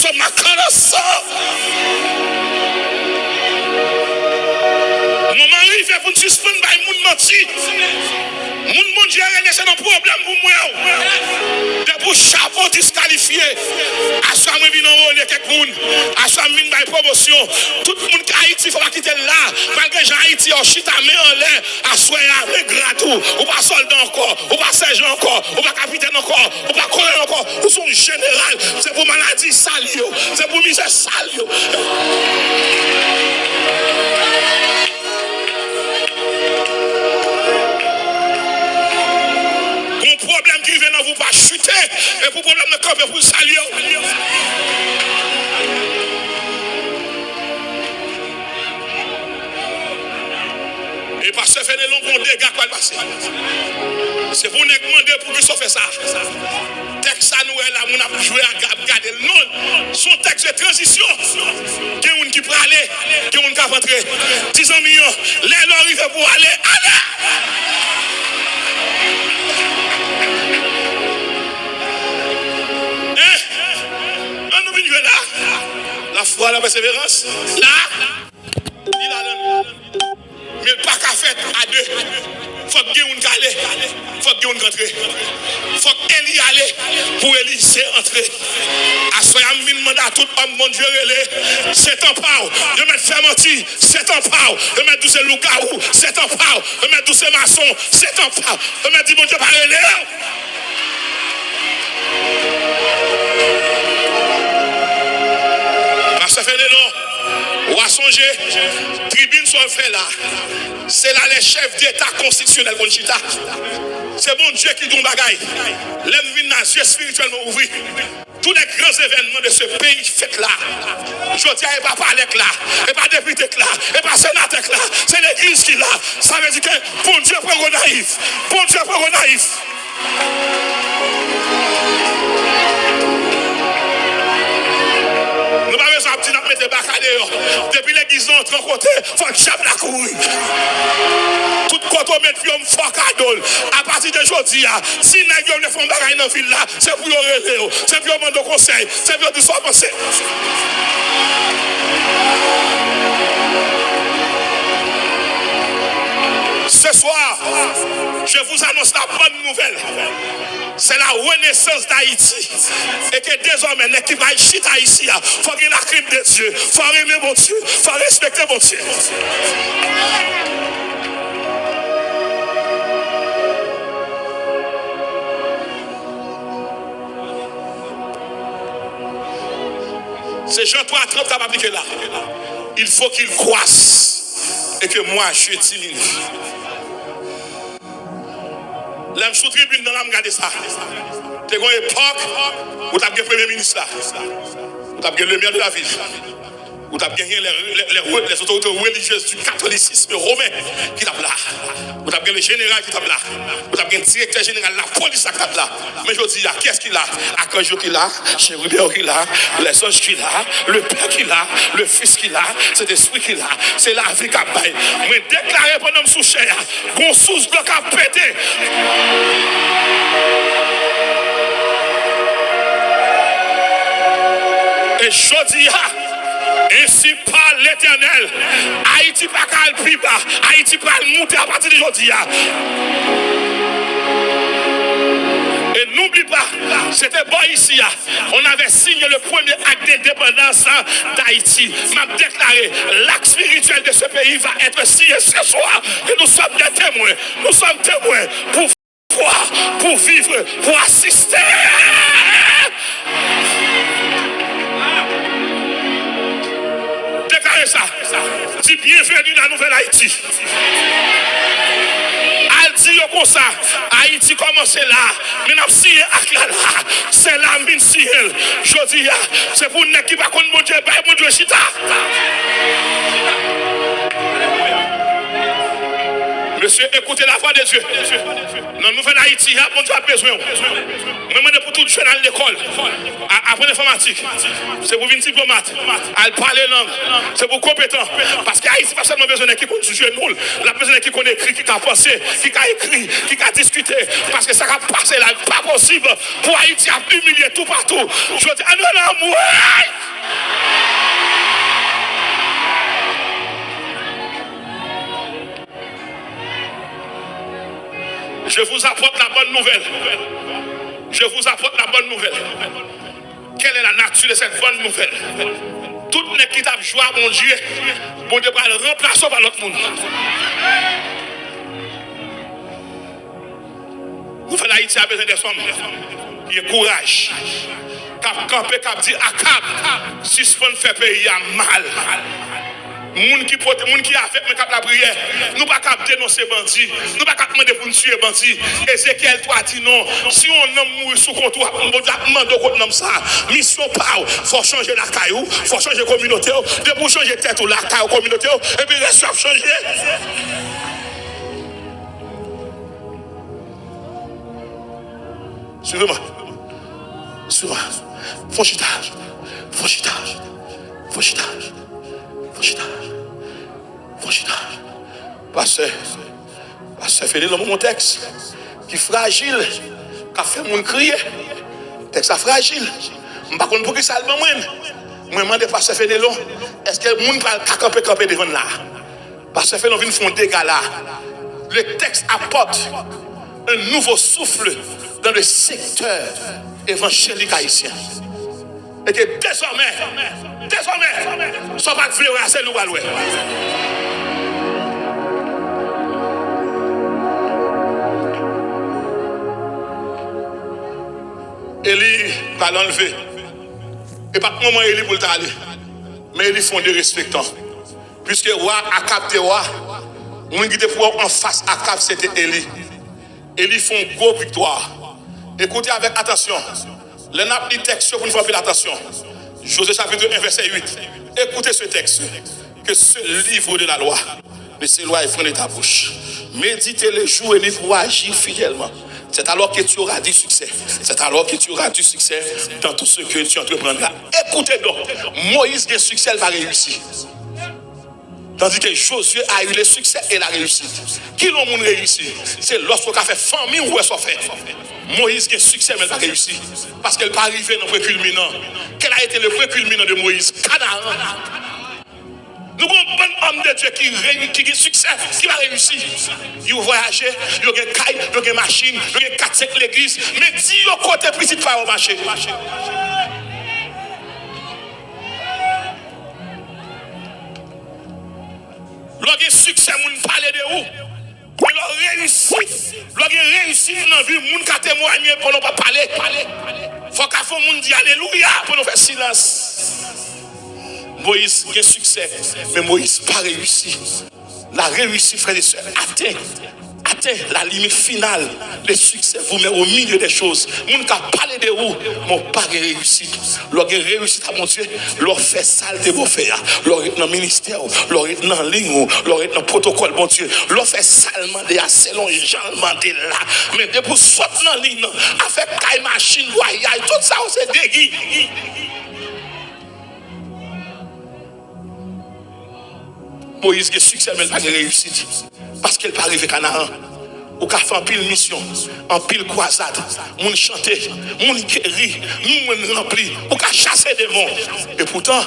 sommes à colossal. Moment arrivé pour nous suspendre par moun menti. Moun Dieu a laissé un problème pour moi. De pour chapeau disqualifié. À soi moi vinn en rôle quelques moun. À soi vinn par promotion. Tout le monde qui Haïti faut pas quitter là. Malgré Jean Haïti on chita main en l'air. À soi avec gratou. Ou pas soldat encore, ou pas sergent encore, ou pas capitaine encore, ou pas colonel encore. Ou son général. C'est pour maladie sale yo. C'est pour misère sale yo. Problème qui vient dans vous pas chuter et pour problème de camper pour saluer. Et parce que fait des longs dégâts quoi le passer. C'est pour nous demander pour qui ça fait ça. Texte ça nous est là, on a joué à garder non, son texte de transition. Il y a une qui peut aller, il y a une qui va rentrer. 10 millions, les gens arrivent pour aller. La foi, la persévérance, là, il a mais pas qu'à faire à deux. Faut que quelqu'un aille, faut que quelqu'un entre. Faut qu'Élie aille pour Élisée entrer. À ce moment-là, je demande à tout homme, mon Dieu, c'est un pao. Je mets fermenti, c'est un pao. Je mets tous ces loups-garous, c'est un pao. Je mets tous ces maçons, c'est un pao. Je mets mon Dieu, parlez. Ça fait des noms. On va songer. Tribune soit fait là. C'est là les chefs d'État constitutionnel. C'est bon Dieu qui donne bagaille. L'homme vient dans Dieu spirituellement ouvert. Tous les grands événements de ce pays fait là. Je dis, il n'y a pas parler là. Il n'y a pas député là. Il n'y a pas sénateur là. C'est l'église qui là. Ça veut dire que bon Dieu prend naïf. Bon Dieu prend naïf. Nous n'avons pas besoin de mettre des bacs à dehors. Depuis l'église entre en côté, il faut que j'aime la courir. Tout côté, on met un fuck à dol. À partir de aujourd'hui, si nous avons fait un bagage dans la ville là, c'est pour le relais. C'est pour le monde de conseil. C'est pour le soir pensé. Ce soir, je vous annonce la bonne nouvelle. C'est la renaissance d'Haïti. Et que désormais, l'équipe Haïti ici, il faut qu'il y ait la crime de Dieu. Il faut aimer mon Dieu. Il faut respecter mon Dieu. C'est Jean 3, 30 qui a appliqué là. Il faut qu'il croisse et que moi je diminue. Là, je suis tribune dans la regarder ça. C'est une époque où tu as le premier ministre là. Où tu as le maire de la ville. Où tu as gagné les autorités religieuses du catholicisme romain qui sont là. Où tu as le général qui est là. Où tu as le directeur général de la police qui est là. Mais je dis, qu'est-ce qu'il a? Akanjo qui est là, Chérubéo qui est là, les anges qui est là, le Père qui est là, le Fils qui est là, c'est l'Esprit qui est là, c'est la vie qui a baillé. Mais déclaré pour nous sous chair, qu'on sous bloc à péter. Et je dis, ainsi parle l'Éternel. Haïti pas qu'à le plus bas. Haïti pas le monter à partir d'aujourd'hui. Et n'oublie pas, c'était bon ici. On avait signé le premier acte d'indépendance d'Haïti. M'a déclaré, l'acte spirituel de ce pays va être signé ce soir. Et nous sommes des témoins. Nous sommes témoins pour voir, pour vivre, pour assister. Ça. Dis bienvenue dans la nouvelle Haïti. Elle dit comme ça, Haïti commence là, mais nous signé avec là, c'est là, mine signé. Je dis, c'est pour nous qui va contre mon Dieu, mon Dieu, chita. Monsieur, écoutez la voix de Dieu. Dans la nouvelle Haïti, mon Dieu a besoin. Je demande pour tout jeune à l'école, apprendre l'informatique. C'est pour venir diplomate, à parler langue. C'est pour compétent. Parce qu'Haïti, pas seulement besoin qui connaît jouer nous, la besoin qui connaît écrit, qui a pensé, qui a écrit, qui a discuté. Parce que ça va passer là, pas possible pour Haïti à humilier tout partout. Je dis, ah non, non, je vous apporte la bonne nouvelle. Je vous apporte la bonne nouvelle. Quelle est la nature de cette bonne nouvelle? Tout le monde qui t'a joué à mon Dieu, bon Dieu va le remplacer par l'autre monde. Nouvelle Haïti a besoin des hommes qui ont courage. Qui campé, qui dit Akab, si ce qu'on fait pays a mal. Moun qui a fait la prière, nous ne pouvons pas dénoncer bandit, nous ne pouvons pas demander pour nous tuer bandit. Ézéchiel 3 dit non, si on a mouru sous comptoir, on va demander qu'on nomme ça. Mission pas, il faut changer la caillou, il faut changer la communauté, de pour changer tête ou la caillou communauté, et puis reste à changer. Suivez-moi. Suivez-moi. Fonchitage. Fonchitage. Fonchitage. Fonchitage. Fonchitage. Pasteur Félix, dans mon texte, qui est fragile, qui a fait mon crier. Texte fragile. Je ne sais pas pour qui ça le moi. Je demande Pasteur Félix, est-ce que le monde va camper devant là? Pasteur Félix vient faire un dégât là. Le texte apporte un nouveau souffle dans le secteur évangélique haïtien. Et que désormais, ça va vouloir assez nous va louer. Élie va l'enlever. Et pas de moment Élie pour aller. Mais Élie font des respectants. Puisque roi Akab de roi, on qui était pour en face Akab, c'était Élie. Élie font une grosse victoire. Écoutez avec attention. Le nap dit texte pour nous faire l'attention. Josué chapitre 1, verset 8. Écoutez ce texte. Que ce livre de la loi ne s'éloigne de ta bouche. Méditez les jours et nuits pour agir fidèlement. C'est alors que tu auras du succès. C'est alors que tu auras du succès dans tout ce que tu entreprendras. Écoutez donc. Moïse, le succès, il va réussir. Tandis que Josué a eu le succès et la réussite. Qui l'ont réussi? C'est lorsqu'on a fait famille ou est-ce qu'on fait? Moïse a eu succès mais il va réussir. Parce qu'elle n'est pas arrivée dans le point culminant. Quel a été le point culminant de Moïse? Canaan. Nous avons un bon homme de Dieu qui a succès, qui va réussir. Il va voyager, il a une caille, il a une machine, il a 4-5 l'église. Mais dis au côté petit pas au marché. Lorsqu'il succès, on parle de où? Mais il a réussi dans la vie, on a témoigné pour ne pas parler. Il faut qu'on dise Alléluia pour nous faire silence. Moïse a succès, mais Moïse n'a pas réussi. La réussite, frères et sœurs, atteint la limite finale. Le succès vous met au milieu des choses. Moun ka parler de vous, mon pas réussi. Lorsque réussi à mon Dieu, leur fait sale de vos faire. Leur est dans le ministère, leur est dans la ligne, leur est dans le protocole, mon Dieu. Leur fait salement de assez long, j'en de là. Mais de pour sortir dans la ligne, avec caille machine, voyage, tout ça, c'est déguis. Moïse a succès, mais il n'a pas réussi. Parce qu'il n'est pas arrivé à Canaan. Ou qu'a fait en pile mission, en pile croisade, moun chanter, moun guéri, moun rempli, ou qu'a chasser des démons. Et pourtant,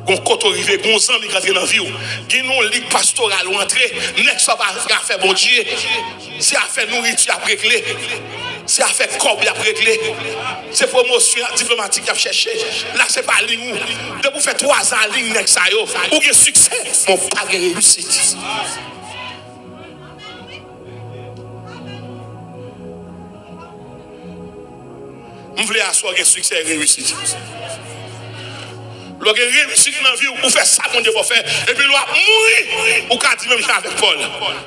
quand on arrive, quand on est rentré dans la vie, il y a une ligue pastorale ou entrée, n'est-ce pas faire bon Dieu, c'est à faire nourriture à régler, c'est à faire corps à régler, c'est promotion diplomatique à chercher. Là, c'est pas ligne. De vous faire 3 ans en ligne, n'est-ce pas, ou bien succès, mon pas réussite. Vous voulez asseoir un succès et réussite. Lorsque vous réussissez dans la vie, vous faites ça qu'on doit faire. Et puis, vous mourir. Ou quand même avec Paul.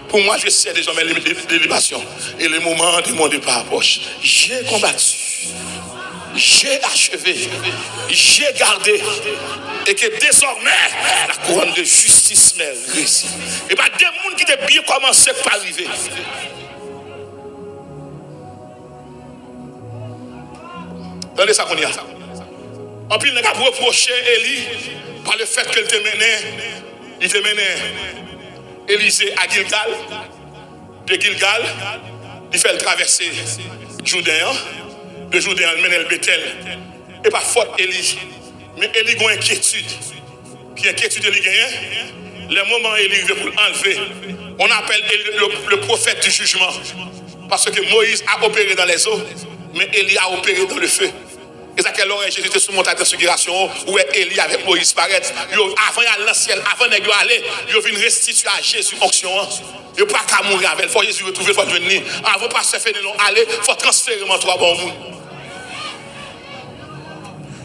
Pour moi, je sais désormais les libérations. Et le moment de mon départ approche. J'ai combattu. J'ai achevé. J'ai gardé. Et que désormais, la couronne de justice m'est réussie. Et pas des gens qui étaient bien commencé par arriver. Attendez ça qu'on y a. En plus, il a reproché Élie par le fait qu'il te menait Élisée à Gilgal. De Gilgal, il fait le traverser Jourdain. De Jourdain, il mène le Bethel. Et pas faute Élie. Mais Élie a une inquiétude. Qui inquiétude Élie gagne. Le moment où Élie veut pour l'enlever, on appelle le prophète du jugement. Parce que Moïse a opéré dans les eaux, mais Élie a opéré dans le feu. Et c'est à quelle heure Jésus était sur montagne de transfiguration où Élie avec Moïse paraître. Avant d'aller dans le ciel, avant d'aller, il a vu une restitution à Jésus fonction. Il n'y a pas qu'à mourir avec. Il faut Jésus retrouver, il faut venir. Avant de passer faire de l'eau, aller, il faut transférer mon toi bon monde.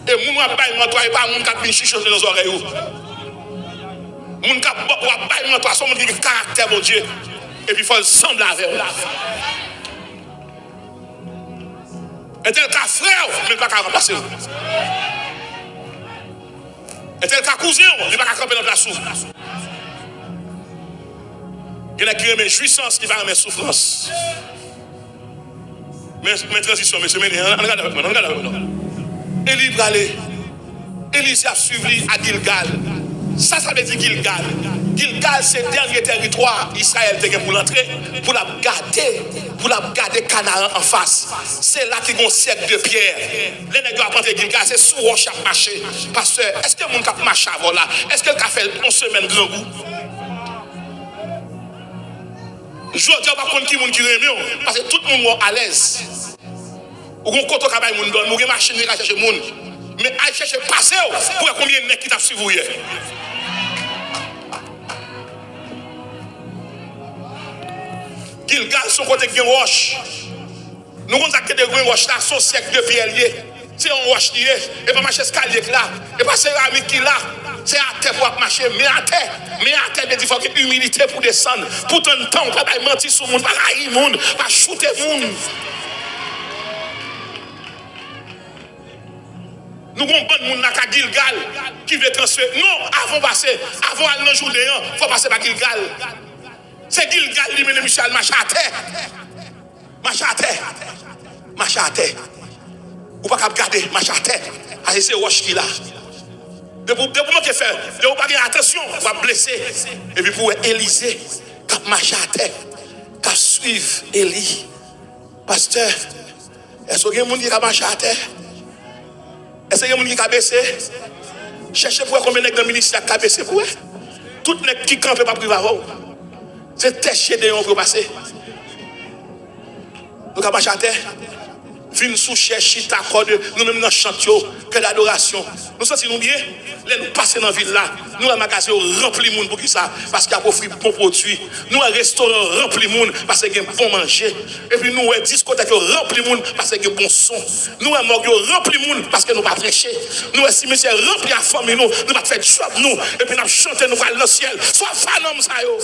Et mon bail mon toi et pas mon qui vient chuchoter dans nos oreilles. Mon qui bail mon toi, son monde qui a caractère mon Dieu. Et puis il faut le sembler avec eux. Et tel cas frère, mais pas qu'à remplacer. Et tel cas cousin, il pas qu'à camper dans la souffrance. Il y a qui remet jouissance, qui va remettre souffrance. Mais transition, monsieur, regarde avec moi, regarde avec moi. Élie va aller. Élie a suivi à Gilgal. Ça veut dire Gilgal. Gilgal, c'est le dernier territoire Israël pour l'entrer, pour la garder Canaan en face. C'est là qu'il y a un siècle de pierre. Les nègres apprennent Gilgal, c'est sous roche à marcher. Pasteur, est-ce que le monde a marché avant là? Est-ce que le a fait une semaine grand goût? Je ne dis pas qui est remet, parce que tout le monde est à l'aise. Ou qu'on compte au travail, on donne, ou une machine qui cherche le monde. Mais à chercher passer pour combien de nègres qui t'a suivi hier. Gilgal, son côté qui est roche. Nous avons des roches là, son siècle de pierre lié. C'est un roche lié. Et pas marcher escalier là. Et pas céramique qui là. C'est à terre pour marcher. Mais à terre, il faut qu'il y ait humilité pour descendre. Pour ton temps, pas mentir sur le monde, pas haïr le monde, pas shooter le monde. Nous avons un bon monde à Gilgal qui veut transférer. Non, avant passer, avant aller dans le jour de l'an, il faut passer par Gilgal. C'est Gilgal qui mène Michel Machate. Machate. Ou pas garder Machate. C'est roche qui là. De pour que faire, de vous pas faire attention, vous va blesser. Et puis pour Élisée, quand Machate, quand suivre Élie. Pasteur, est-ce qu'il y a des gens qui ont Machate? Est-ce qu'il y a des gens qui ont baissé? Cherchez pour combien de gens dans le ministère qui ont baissé pour eux. Tout le monde qui campe pas privé avant. C'est têché de yon pour passer. Nous avons chanté. Fin sous chercher ta corde. Nous même dans chantio. Que l'adoration. Nous sentons nous bien. Là nous passons dans la ville là. Nous le magasin rempli de monde pour qui ça. Parce qu'il y a offert bon produit. Nous un restaurant rempli de monde parce qu'il y a bon manger. Et puis nous un discothèque rempli de monde parce qu'il y a bon son. Nous un morgue rempli de monde parce que nous pas prêcher. Nous un cimetière rempli à famille nous. Nous pas faire job nous. Et puis nous chanter nous aller dans le ciel. Soit fanom ça yo.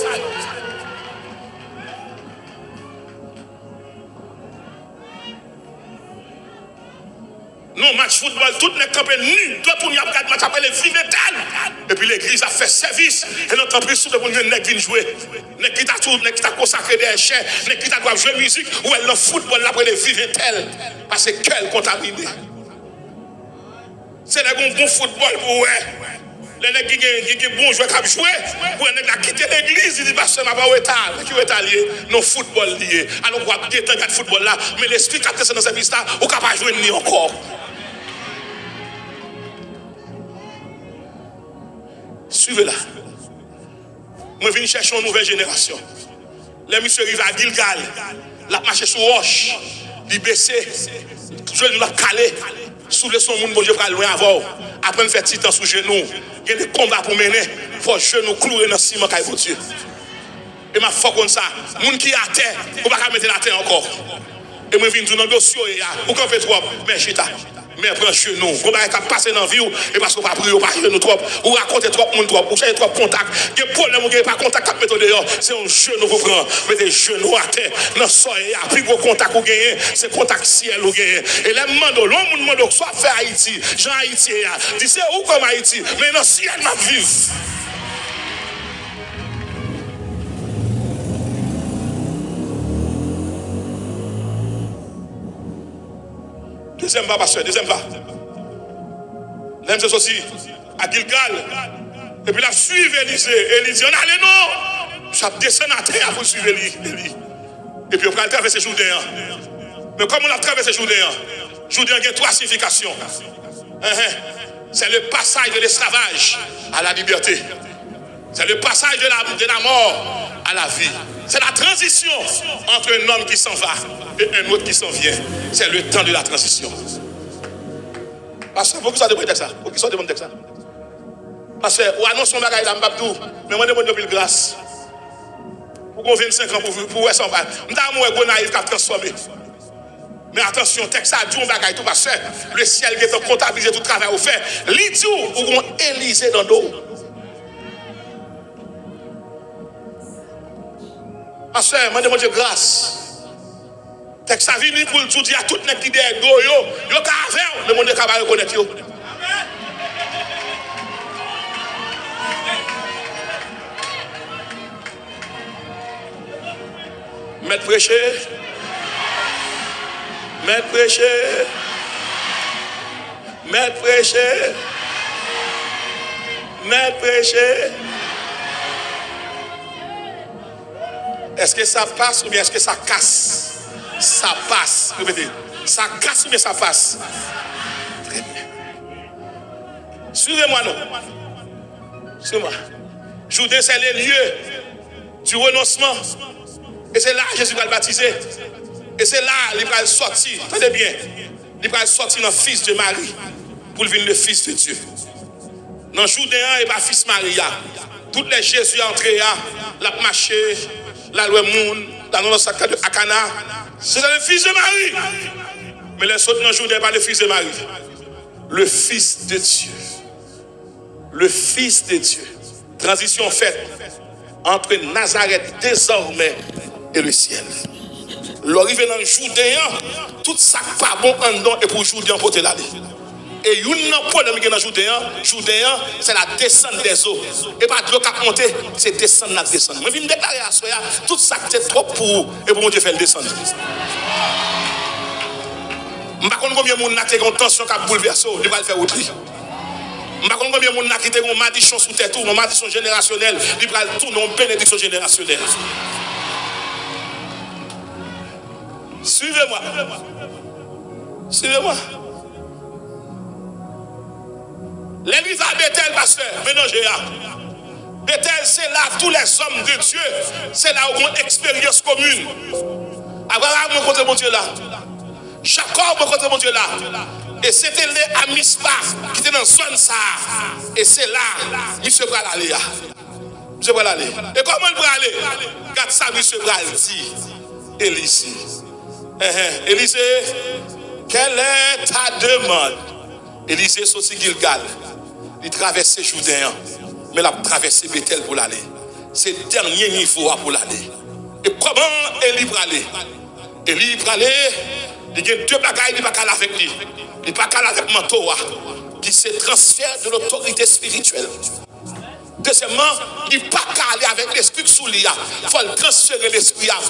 Non, match football, tout les campés nus. Tout le monde a regardé match après les Vivetel. Et puis l'église a fait service. Et notre entreprise, tout le monde vient jouer. N'est qui t'a consacré des chairs. N'est qui t'a jouer musique. Ou elle le football après les Vivetel. Parce que quel contaminé. C'est le bon football pour eux. Les nègres qui ont bon joueur qui joué. Pour les nègres qui quitté l'église. Ils disent, pasteur, ma pas étal. Qui est allié? Non, football lié. Alors, on va bien tant de football là. Mais l'esprit qui a dans ce service là, on ne peut pas jouer ni encore. Suivez-la. Moi, je viens chercher une nouvelle génération. Les messieurs arrivent à Gilgal. La marche sur roche. Il baisse. Je vais nous caler. Sous le son, mon Dieu, pour aller loin avant. Après, faire petit temps sous genou. Il y a des combats pour mener. Il faut genou clouer dans le ciment qui est Dieu. Et ma foi comme ça. Les gens qui sont à terre, on ne peut pas mettre la terre encore. Et moi, je viens dans le dossier. Ou quand on fait trop, mais chita. Mais prends chez nous. Vous n'avez pas passé dans la vie et parce qu'on ne peut pas prier, on ne peut pas trop. Ou raconter trop, monde trop. Ou chercher trop contact. Il y a un problème, vous n'avez pas contact à mettre dehors. C'est un genou vous prend. Mettez des genoux à terre. Dans le soleil, il y a plus gros contact vous gagnez. C'est contact ciel vous gagnez. Et les mandats, l'homme demande soit fait Haïti. Jean Haïti, dit c'est où comme Haïti. Mais dans le ciel, m'a vivre. Deuxième pas, pasteur, deuxième pas. L'aime c'est aussi à Gilgal. Et puis là, suivre Élisée. Élisée, on allait non. Ça descend à terre pour suivre Élie. Et puis on va traverser Jourdain. Mais comme on a traversé Jourdain, Jourdain a 3 significations. C'est le passage de l'esclavage à la liberté. C'est le passage de la mort à la vie. C'est la transition entre un homme qui s'en va et un autre qui s'en vient. C'est le temps de la transition. Parce que vous qui de ça. Vous qui sortez de ça. Parce que ou annonce son bagage là, m'babdou, mais moi demande de grâce. Pour qu'on 25 ans pour voir ça pas. M'ta moi go naïf qu'a transformé. Mais attention, texte ça dit on bagage tout parce que le ciel qui est comptabilisé tout travail au fait. Li dit ou qu'on Élisée dans dos. Parce que moi demande de grâce. Texte ça vient pour tout dire à tout nèg qui derrière yo ka avec, le monde capable reconnaître yo. Maître prêcher, maître prêcher, maître prêcher, maître prêcher. Est-ce que ça passe ou bien est-ce que ça casse? Ça passe. Répétez. Ça casse ou bien ça passe? Très bien. Suivez-moi, non? Suivez-moi. Jourdain, c'est le lieu du renoncement. Et c'est là que Jésus va le baptiser. Et c'est là qu'il va sortir. Tenez bien. Il va sortir dans le fils de Marie pour devenir le fils de Dieu. Dans Jourdain, il n'est pas fils Maria. Toutes les Jésus entrés, la marché, la loi moun, dans le sac de Akana. C'est le fils de Marie. Mais les autres dans Jourdain, pas le fils de Marie. Le fils de Dieu. Le fils de Dieu. Transition faite entre Nazareth désormais et le ciel. L'arrivée dans le Jourdain, tout ça pas bon en dedans et pour Jourdain pour te l'aller. Et une problème dans Jourdain, c'est la descente des eaux. Et pas de l'eau qui monte, c'est descendre la descente. Mais je viens déclarer à soi, tout ça c'est trop pour vous et pour mon Dieu faire le descendre. Je ne sais pas combien de gens ont une tension qui a bouleversé, il va le faire autre. Je ne sais pas combien de gens ont une malédiction sous tête, une malédiction générationnelle, il va le tourner en bénédiction générationnelle. Suivez-moi. Suivez-moi. L'église à Bethel, pasteur, mélangez là. Bethel, c'est là tous les hommes de Dieu. C'est là où on a une expérience commune. Abraham, mon côté mon Dieu là. Jacob, mon côté mon Dieu là. Et c'était les Amispa qui étaient dans la zone ça. Et c'est là, monsieur va aller. Monsieur va aller. Et comment il va aller? Quand ça, monsieur va dit, Élisée. Élisée, quelle est ta demande? Élisée sorti Gilgal. Il traversait Jourdain, mais il a traversé Bethel pour l'aller. C'est le dernier niveau pour l'aller. Et comment Élie va aller? Élie va aller, il y a 2 bagailles, il va aller avec lui. Il va aller avec Mantoa, qui se transfère de l'autorité spirituelle. Deuxièmement, il ne va pas aller avec l'esprit sous lui. Il faut transférer l'esprit à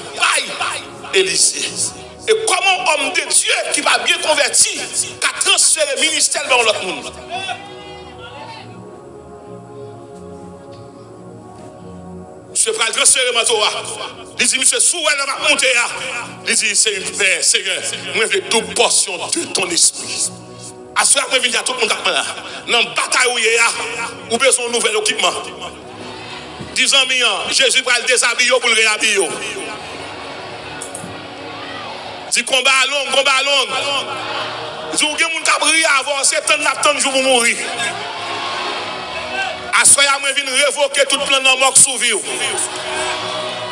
Élisée. Et comment homme de Dieu qui va bien converti, qui a transféré le ministère dans l'autre monde. Monsieur va transférer ma Torah. Il dit, monsieur, sous elle va monter. Il dit, Seigneur, moi je veux 2 portions de ton esprit. À ce moment-là, je viens à tout le monde là. Dans la bataille où il y a, ou besoin de nouvel équipement. 10 ans, Jésus va le déshabiller pour le réhabiller. Dit combat long. Dit ou gen moun ka briller avant, c'est tant jour pour mourir. À soya moi vinn révoquer tout plan dans mort sous vie.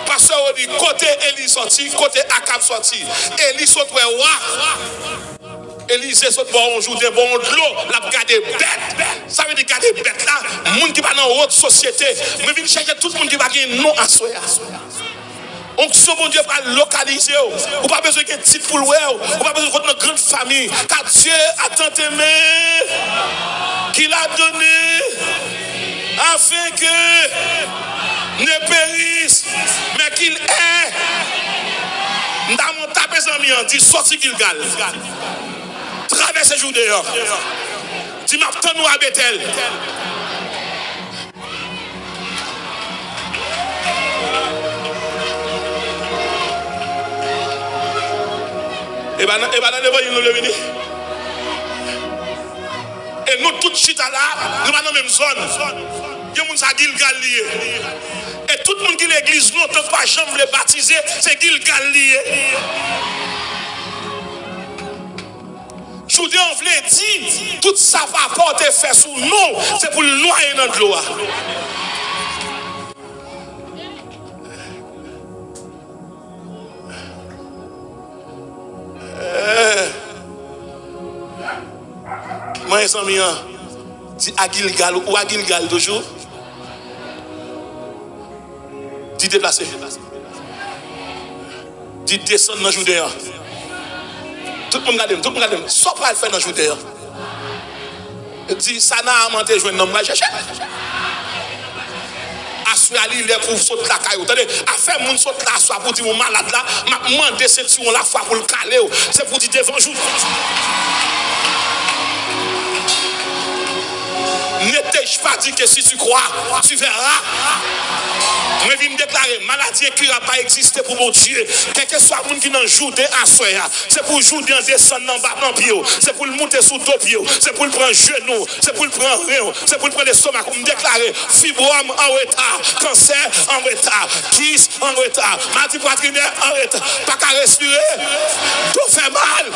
Parce que dit côté Élie sorti, côté Akab sorti. Élie saute roi. Élisée saute bon jour de bon de l'eau, l'a garder bête. Ça veut dire garder bête là, monde qui va dans haute société, moi vinn chercher tout le monde qui va gagner non à soya. Donc, ce bon Dieu va localiser. Ou pas besoin d'un titre pour louer. Ou pas besoin d'une grande famille. Car Dieu a tant aimé qu'il a donné afin que ne périsse, mais qu'il ait. Dans mon tapé, dit sorti Gilgal. traverse le jour dehors. Dis m'attends nous à Bethel. Et ben dans l'évangile nous le venir. Et nous tous chita là, nous pas dans la même zone. Il y a des gens qui Gilgal lié. Et tout le monde qui l'église nous tant pas jamais le baptiser, c'est Gilgal lié. Je vous dis on voulait dire tout ça va porter fait sous nous, c'est pour le noyer dans l'eau. Moi, les amis, dis à Gilgal ou à Gilgal toujours. Dis déplacer. Dis descendre dans le Judée. Tout le monde regarde, ça va le faire dans le Judée. Dis ça n'a pas été joué dans le chercher. Assoyez les pour sauter la caillou. Attendez, à faire mon saute la soie pour dire mon malade là, m'a demandé cette sur la foi pour le caler. C'est pour dire devant jour. Ne t'ai-je pas dit que si tu crois, tu verras. Je viens me déclarer, maladie et cure n'a pas existé pour mon Dieu. Quel que soit le monde qui n'en joue des assoya, c'est pour jouer dans descendre dans bas dans pied, c'est pour le monter sous deux pieds, c'est pour le prendre genou, c'est pour le prendre rien, c'est pour le prendre l'estomac. Pour me déclarer, fibrome en retard, cancer en retard, kiss en retard, maladie poitrinaire en retard, pas qu'à respirer, tout fait mal,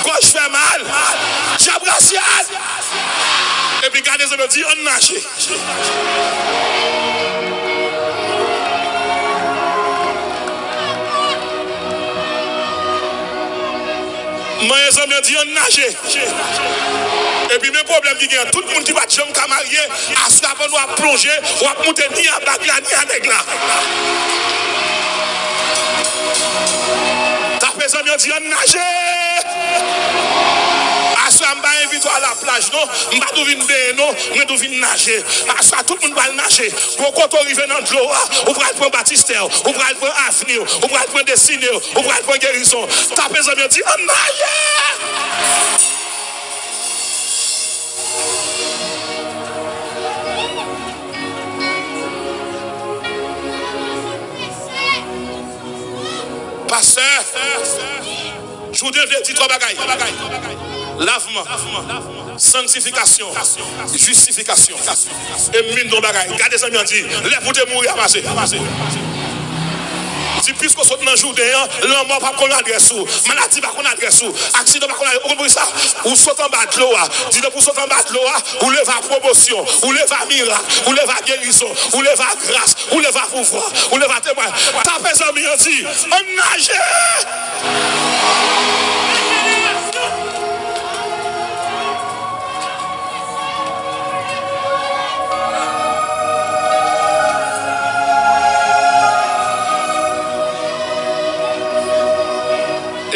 gauche fait mal, j'abraciade. Et puis gardez ça me dit on nage. Moi les amis dit on nage. Et puis mes problèmes qui gagnent tout le monde qui va jamais marier, à ce qu'on doit plonger, on va monter ni à bac là ni à nègre là. T'as fait ça me dit on nage. Je vais inviter à la plage, non? Je ne vais pas venir non? Je vais nager. Tout le monde va nager. Quand on arrive dans l'eau, on va prendre Baptiste, on va prendre Avenir, on va prendre Destiné, on va prendre Guérison. Tapez ça bien dit, on nage! Pasteur, je vous dis trois bagailles. Lavement, sanctification, justification. Et mine de bagaille. Regardez ça, bien dit. Les pour te mourir, passer. Si puisque saute dans le jour d'ailleurs, l'homme pas qu'on adresse ou, maladie pas qu'on adresse ou, accident pas qu'on adresse ou, vous comprenez ça? Ou saute en bas de l'eau, dis-le pour sauter en bas de l'eau, ou lève à promotion, ou lève à miracle, ou lève à guérison, ou lève à grâce, ou lève à pouvoir, ou lève à témoin. Tapez ça, bien dit. On nage!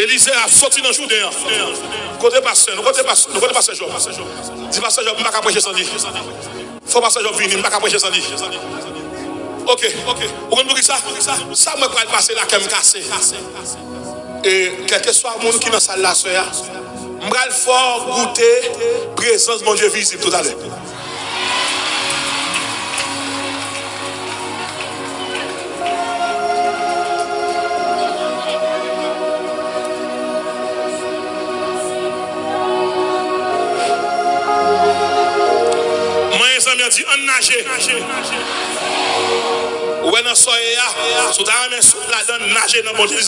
Élisée a sorti dans le jour d'ailleurs. Côté pasteur, nous côté pasteur Job. Dis pasteur Job, je ne vais pas prêcher sans dire. Faut pasteur Job venir, je ne vais pas prêcher sans dire. Ok. Vous comprenez ça? Ça me va passer là, qui me casser. Et quel que soit le monde qui est dans la salle là, je vais fort goûter la présence de mon Dieu visible tout à l'heure. Dit on nager. Ouais dans soleil sous ta main sous la donne nager dans mon Dieu.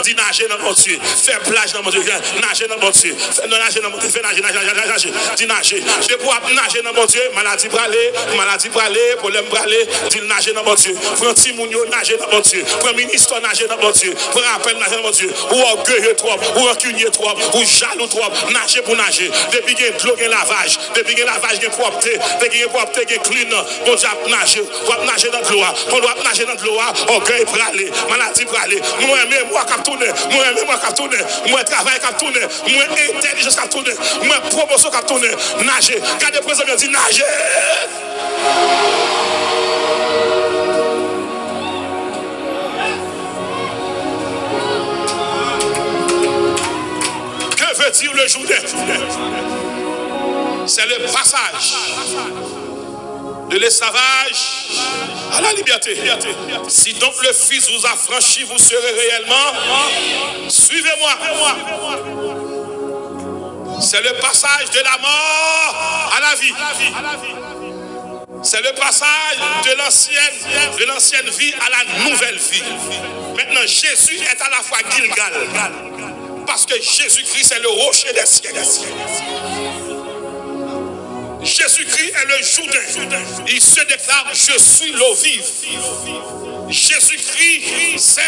Dis nager dans mon Dieu. Faire plage dans mon Dieu. Nager dans mon Dieu. Faire nager dans mon Dieu. Faire nager. Dis nager. Je pour nager dans mon Dieu. Maladie bralée, problème bralé. Dis nager dans mon Dieu. Prends Timounio nager dans mon Dieu. Prends ministre nager dans mon Dieu. Prends appel nager dans mon Dieu. Ou orgueilleux trop, ou rancunier trop, ou jaloux trop. Nager pour nager. Depuis qu'il y a de l'eau, il y a lavage. Depuis qu'il y a lavage, il y a propreté. Depuis qu'il y a propreté, il y a clean. Bon Dieu nager. On nager dans l'eau. On doit nager dans l'eau. Orgueil bralé. Maladie bralé. Moi cap tourner. Moi cap tourner. Moi travail cap tourner. Moi intelligence cap tourner. Moi promotion cap tourner. Nager. Gardez présent bien dit nager. Que veut dire le Jourdain. C'est le passage de l'esclavage à la liberté. Si donc le Fils vous a franchi, vous serez réellement. Suivez-moi. C'est le passage de la mort à la vie. C'est le passage de l'ancienne vie à la nouvelle vie. Maintenant, Jésus est à la fois Gilgal, parce que Jésus-Christ est le rocher des cieux. Jésus-Christ est le Jourdain. Il se déclare: je suis l'eau vive. Jésus-Christ, c'est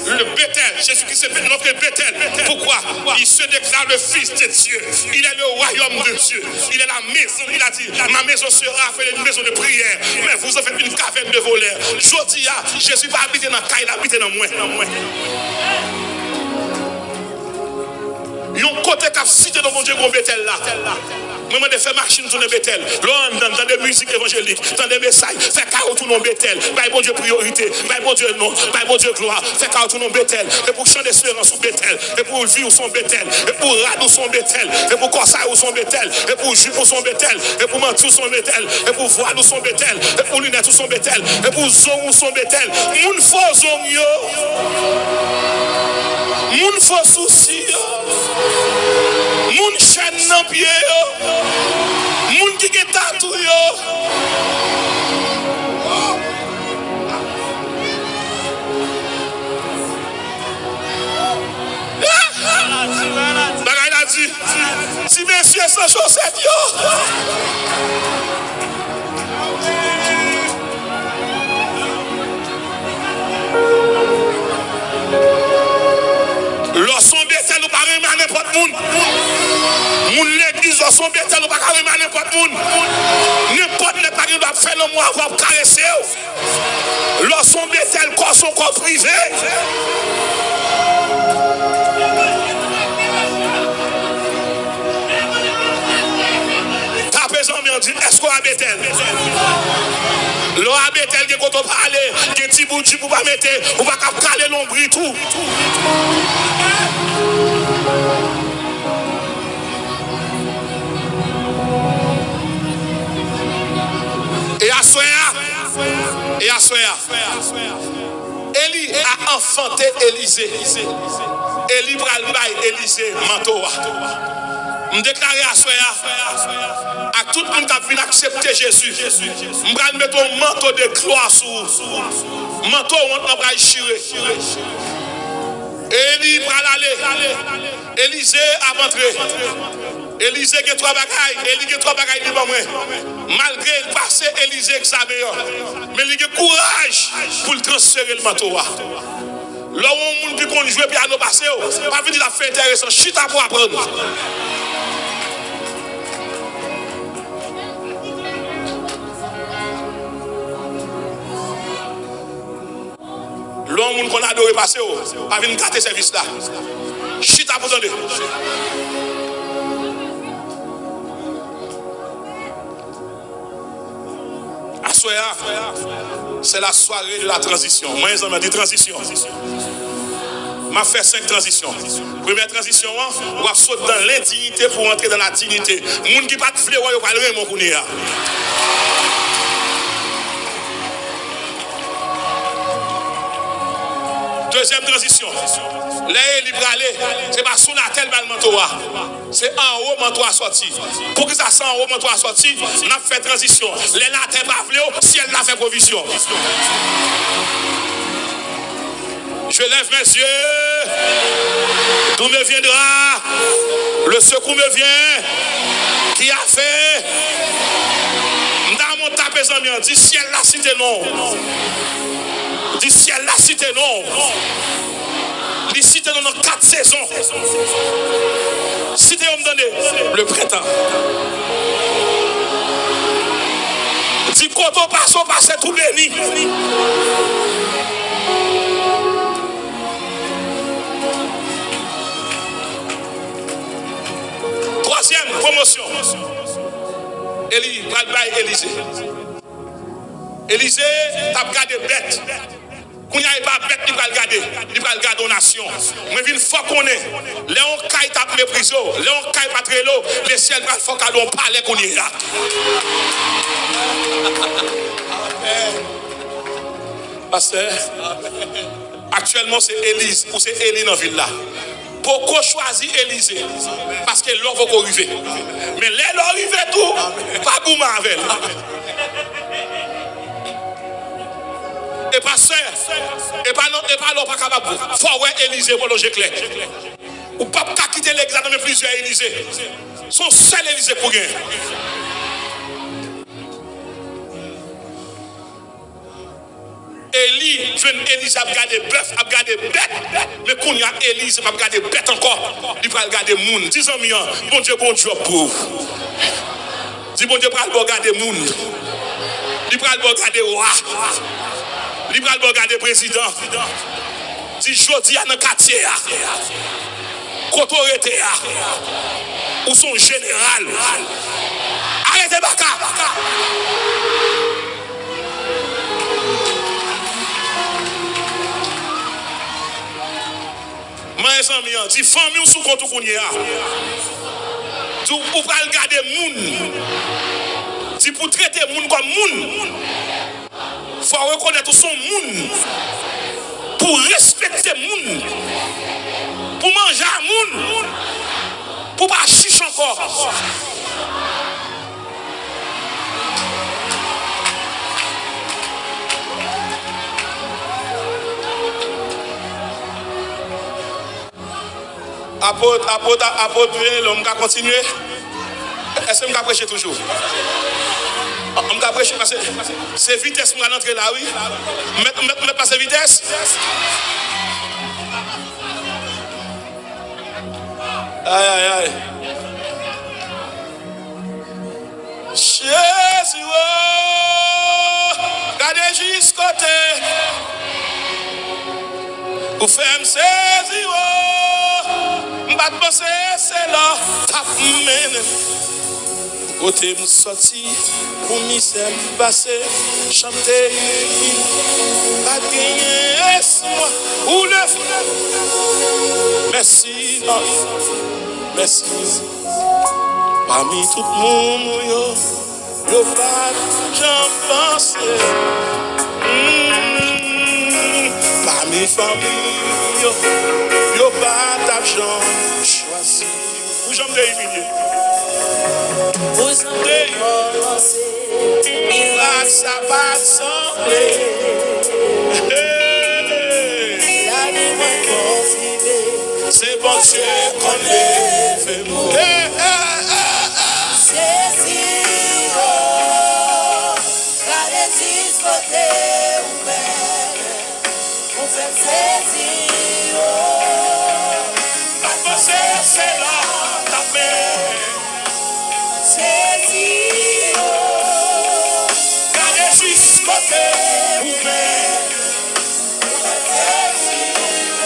le Bethel. Jésus-Christ, c'est notre Bethel. Pourquoi? Il se déclare le Fils de Dieu. Il est le royaume de Dieu. Il est la maison. Il a dit: ma maison sera appelée une maison de prière. Mais vous en faites une caverne de voleurs. Je dis, Jésus va habiter dans la caille, il habite dans moi. Il y a un côté qui a cité dans mon Dieu qu'on Bethel là. Moi, je fais machine sur le Bethel. Là, dans des musiques évangéliques, dans des messages, fait carreau tout le Bethel. Bah, bon Dieu priorité, bah, bon Dieu non, bah, bon Dieu gloire. Fait carreau tout le Bethel. Et pour chanter espérance sur Bethel, et pour vivre son Bethel, et pour radou son Bethel, et pour corsaire son Bethel, et pour jupe son Bethel, et pour mentir son Bethel, et pour voile son Bethel, et pour lunettes son Bethel, et pour zon son Bethel. Moun faux zon yo, moun faux souci yo, moun chaîne nan pied yo. Moun qui est tatou yo. Bagay la dit, si messieurs sans chaussettes yo. Lorsqu'on Bethel ou pas remettre n'importe monde. Moun l'église lorsqu'on Bethel ou pas remettre n'importe monde. N'importe les parents doivent faire le mois pour caresser. Lorsqu'on Bethel corps son corps privé. Tapez en me dit, est-ce qu'on a Bethel? L'eau a Bethel qui est quand on parle, qui est petit bout de pour pas mettre, on va caler l'ombre tout. Et à Soya, Élie a enfanté Élisée. Élie pral bay Élisée manteau. Je déclare à Soya, à tout le monde qui a vu accepter Jésus, je vais mettre un manteau de gloire sur manteau où on va chirer. Élie pral aller, Élisée a rentré. Élisée qui a trois bagailles, Élie qui a trois bagailles devant moi. Malgré le passé, Élisée examen, mais il a courage pour le transférer le manteau. Là où on dit qu'on joue piano passé, pas venir la faire intéressant, chita pour apprendre. L'homme qu'on a adoré passer, pas venir gâter service là. Chita pour donner. C'est la soirée de la transition. Moi, ils ont dit transition. m'a fait 5 transitions. Première transition, on va sauter dans l'indignité pour entrer dans la dignité. Les gens qui ne pas de fleur, ils parlent mon kounia. Deuxième transition. Les libres aller, c'est pas sous la tête le manteau. C'est en haut manteau à sortir. Pour que ça soit en haut manteau à sortir, on a fait transition. Les latés pas vlé, si elle n'a fait provision. Je lève mes yeux. D'où me viendra? Le secours me vient. Qui a fait? Dans mon tapé, dit ciel la cité non. Dit ciel la cité non. Dit cité non dans 4 saisons. Cité on me donne le printemps. Dit quand on passe tout béni. Troisième promotion. Élisée. Élisée, t'as regardé bête. Qu'on n'y a pas bête, il va le garder. Il va le garder aux nations. Mais il faut qu'on ait. Léon Caille tape les prisons. Léon Caille pas très l'eau. Les ciels va faut qu'on parle qu'on y est là. Pasteur, actuellement c'est Élise ou c'est Élie dans la ville là. Pourquoi choisir Élysée? Parce que l'on va arriver. Mais là, l'on arrive tout, pas gourmand avec. Et pas sœur, et pas l'on pas capable. Faut ouais Élysée pour loger clair. Ou pas quitter l'examen de plusieurs Élysées. Son seul Élysée pour gagner. Élie, jeune Élise a regardé bœuf, a regardé bête, mais qu'on y a Élise, a regardé bête encore. Il va regarder moun. 10 ans, bon Dieu, bon job pour. Dis bon Dieu, il va regarder moun. Il va regarder roi. Il va regarder président. Dis jodi à dans quartier. Autorité. Ou son général. Arrêtez Baka. Dis famille ou sous compte qu'on y a. Tu pour regarder moun. Dis pour traiter moun comme moun. Faut reconnaître son moun. Pour respecter moun. Pour manger à moun. Pour pas chiche encore. Apôtre, l'homme qui a continué. Est-ce que je vais prêcher toujours? Je vais prêcher parce que c'est vitesse pour entrer là, oui. Mais pas cette vitesse. Aïe. Jésus, regardez jusqu'à côté. Vous faites me saisir. M'bat penser c'est là tap mène côté me sorti pour misère passer chanter pas gagner moi ou le merci parmi tout le monde yo pas j'en penser parmi famille yo pas d'argent choisi. Où j'en ai humilié? Vous en dénoncez, miracle ça va sembler. C'est bon Dieu qu'on est fait mourir. C'est si haut, car les six côtés ouverts, on fait saisir haut. C'est là ta paix. C'est si haut. Gardez juste côté ouvert. C'est si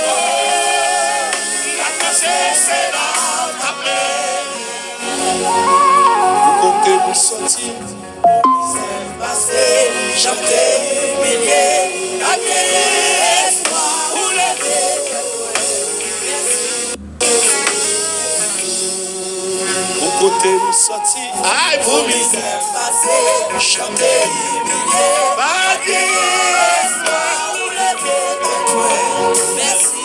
haut. La pensée c'est là ta paix. Vous comptez vous sortir. C'est passé. Chanter, humilier. Accueillir espoir. Vous lever. Côté nous sorti, aïe vous misère passé, chanter, humilier, baguer, espoir, ou lever, merci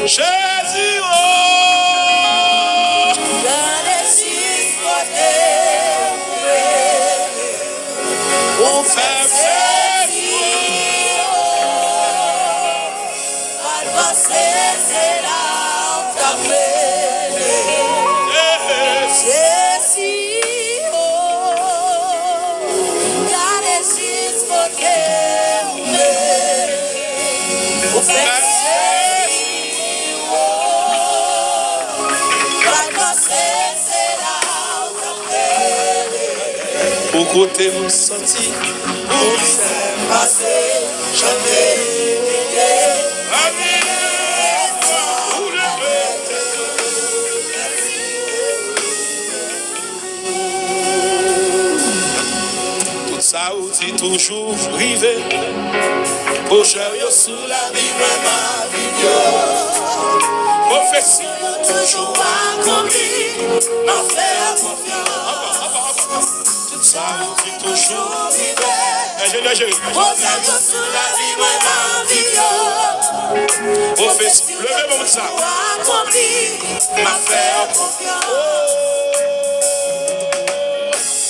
Jésus, Jésus, oh, dans les six côtés, on fait Jésus, oh, avancer, c'est là. Au côté nous sorti, on s'est passé, chanter, ça ou dit toujours privé. Pour chercher sous la vie, ma vie. Prophétie toujours accomplie. Ma frère confiance. Tout ça ou dit toujours privé. Ingénieur Géry. Pour chercher sous la vie, ma vie. Prophétie. Levez mon ça. Accomplie. Ma frère confiance.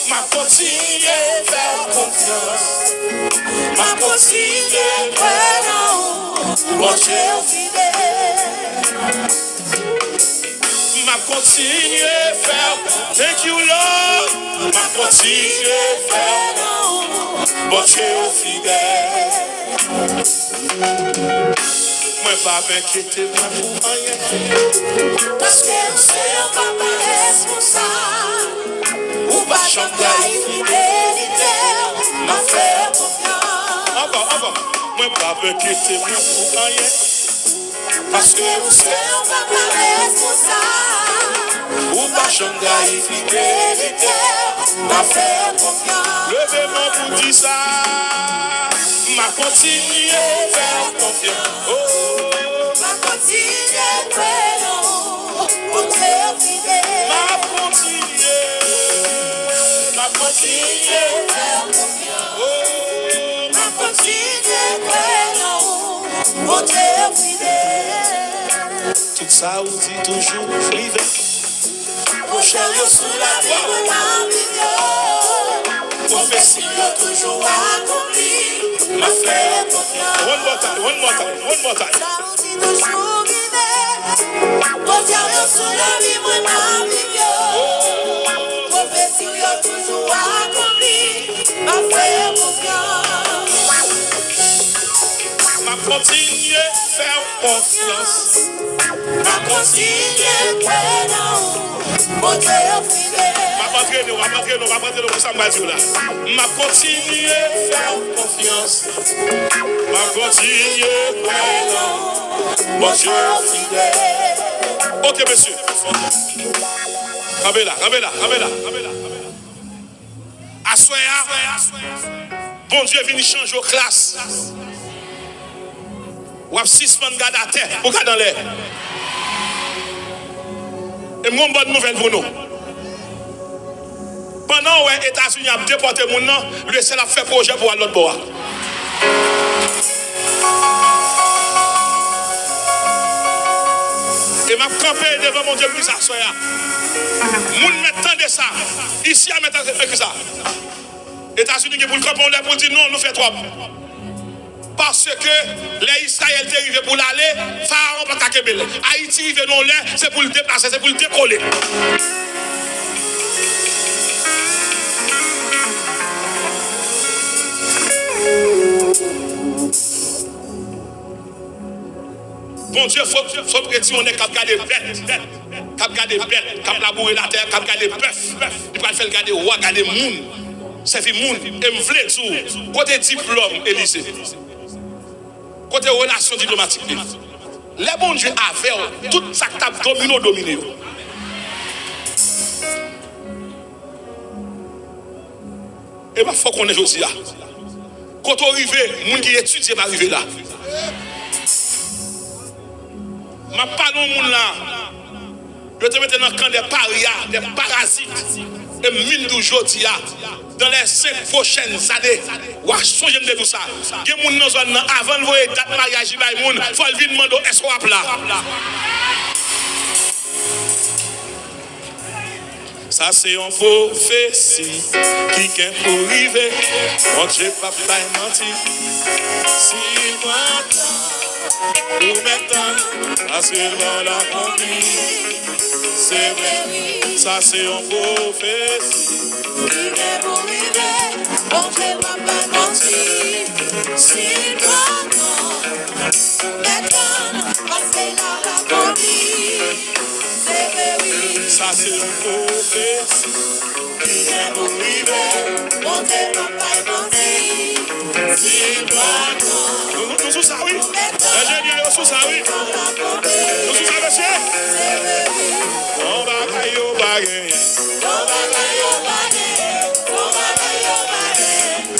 Ma continuer faire confiance. Ma continuer croire. Mon Dieu fidèle. Ma continuer faire. Thank you Lord. Ma continuer faire. Mon Dieu fidèle. Moi pas m'inquiéter pour rien. Parce que c'est un papa responsable. Ou pas chanter fidélité, ma frère confiance. Encore. Moi pas m'inquiéter pour rien. Parce que c'est un papa responsable. Ou pas chanter fidélité, ma frère confiance. Levez-moi pour dire ça. Ma continuer faire confiance. Ma continuer croire. Mon Dieu fidèle. Ma continuer faire confiance. Ma continuer croire. Mon Dieu fidèle. Tout ça vous dit toujours privé. Mon chariot sous la vie de ma vie. Prophétie toujours accomplie. Ma frère confiance. One more time. Ça vous dit toujours privé. Mon chariot sous la vie de ma vie. Prophétie toujours accomplie. Ma frère confiance. Ma continuer faire confiance. Ma continuer croire. Mon Dieu fidèle. Ma continuer pour ça m'a dit là. Ma continuer faire confiance. Ma continuer croire. Mon Dieu fidèle. Ok monsieur. Rabela. Assoya. Bon Dieu vient changer aux classes. Ou à 6 man garde à terre, ou garde dans l'air. Et moi, une bonne nouvelle pour nous. Pendant que les États-Unis ont déporté mon nom, le seul a fait projet pour l'autre bois. Et m'a campé devant mon Dieu, ça soit. Moun mettant de ça. Ici, à mettre de ça. États-Unis qui pour le camper, on pour dire non, nous fait trop. Parce que les Israéliens sont arrivés pour l'aller, Pharaon pas taquer. Haïti arrivé non là, c'est pour le déplacer, c'est pour le décoller. Bon Dieu, faut que on est cap garder bête, cap garder bête, cap labourer la terre, cap garder bœuf. Il va faire garder roi, garder moun. C'est fait moun et me vle tout. Côté diplôme Élysée. Côté relation diplomatique. Les bons Dieu avaient tout ça qui t'a dominé. Et bien, il faut qu'on ait aussi là. Quand on arrive, les gens qui étudient vont arriver là. Je ne parle pas de gens là. Je te mets dans le camp des parias, des parasites. Et mine d'aujourd'hui, dans les 5 prochaines années, ou à changer de tout ça. Il y a des gens dans zone avant de voir date mariage, il faut venir demander est-ce qu'on a là. Ça c'est une prophétie qui est pour arriver. Mon Dieu, papa est menti. Si moi ou maintenant, à ce moment-là, c'est vrai, ça c'est une prophétie qui est pour arriver. Mon Dieu, papa est menti. Si moi maintenant, à ce moment-là, c'est vrai, ça c'est une prophétie qui est pour arriver. Mon Dieu, papa est menti. Si moi nous sous ça, oui. Ingénieur, nous sous ça, oui. Nous sous ça, monsieur. On va caillou baguer. On va caillou baguer. On va caillou baguer.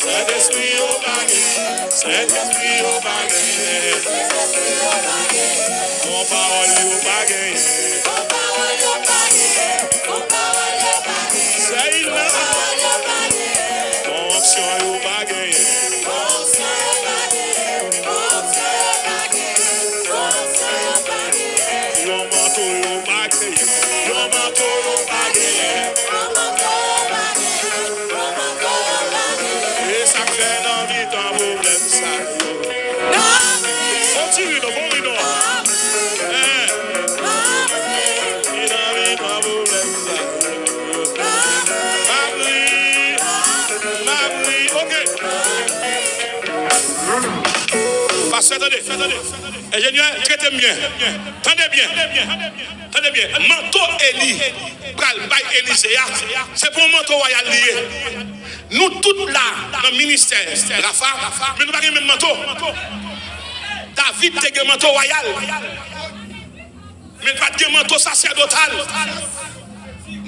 Saint-Esprit au baguette, Saint-Esprit au baguette, Saint-Esprit au baguette, mon parole au baguette, c'est il là, mon action au baguette, mon manteau au baguette, mon manteau au baguette, et ça fait l'envie d'un problème ça. Continue, non, bon, non. Attendez. Ingénieur, traitez-moi bien. Attendez bien. Manteau Élie, c'est pour un manteau royal lié. Nous tous là, dans le ministère, Rafa, mais nous n'avons pas le même manteau. David a un manteau royal. Mais pas de manteau sacerdotal.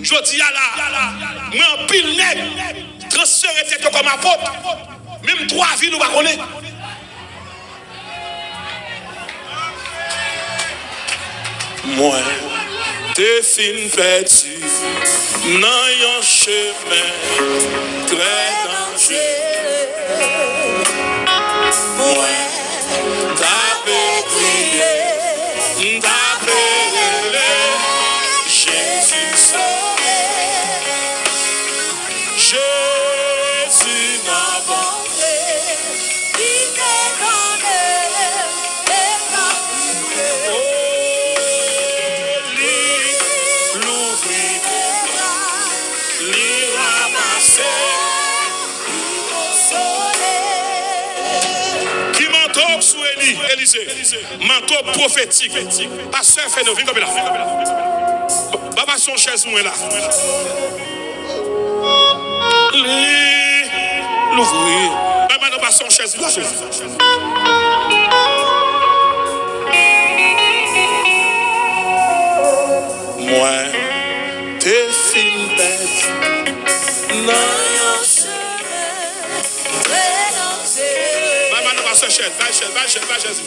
Je dis à la, moi en pile net, transférer tête comme apôtre. Même 3 villes nous ne connaissons pas. Moi, t'es fin petit, dans un chemin très dangereux. Moi, t'avais crié, t'avais Jésus sauvé. Jésus m'a bonté, il t'est donné les papiers. Élysée, manteau prophétique. Pasteur fait nos vies comme là. Baba son chaise moi là. L'ouvrir. Baba non pas son chaise là. Moi, t'es fine bête. Non. Va chaise.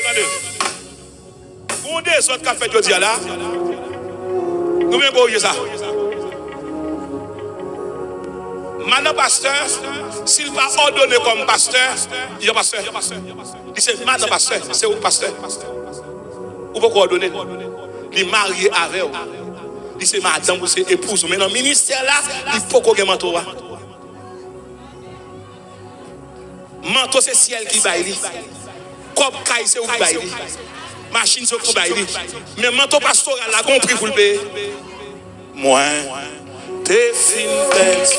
Attendez. Pour des autres cafés de dia là, nous même pas ça. Maintenant, pasteur, s'il va ordonner comme pasteur, il y a pasteur. Il dit, maintenant, pasteur, c'est où pasteur? Ou pourquoi ordonner? Il est marié avec vous. Il c'est madame ou c'est épouse. Mais dans le ministère là, il faut qu'on ait un manteau. Manteau c'est ciel qui baille. Comme caille c'est où qui baille. Machine c'est où qui baille. Mais manteau pastoral là, compris pour le payer. Moi, t'es fin bête.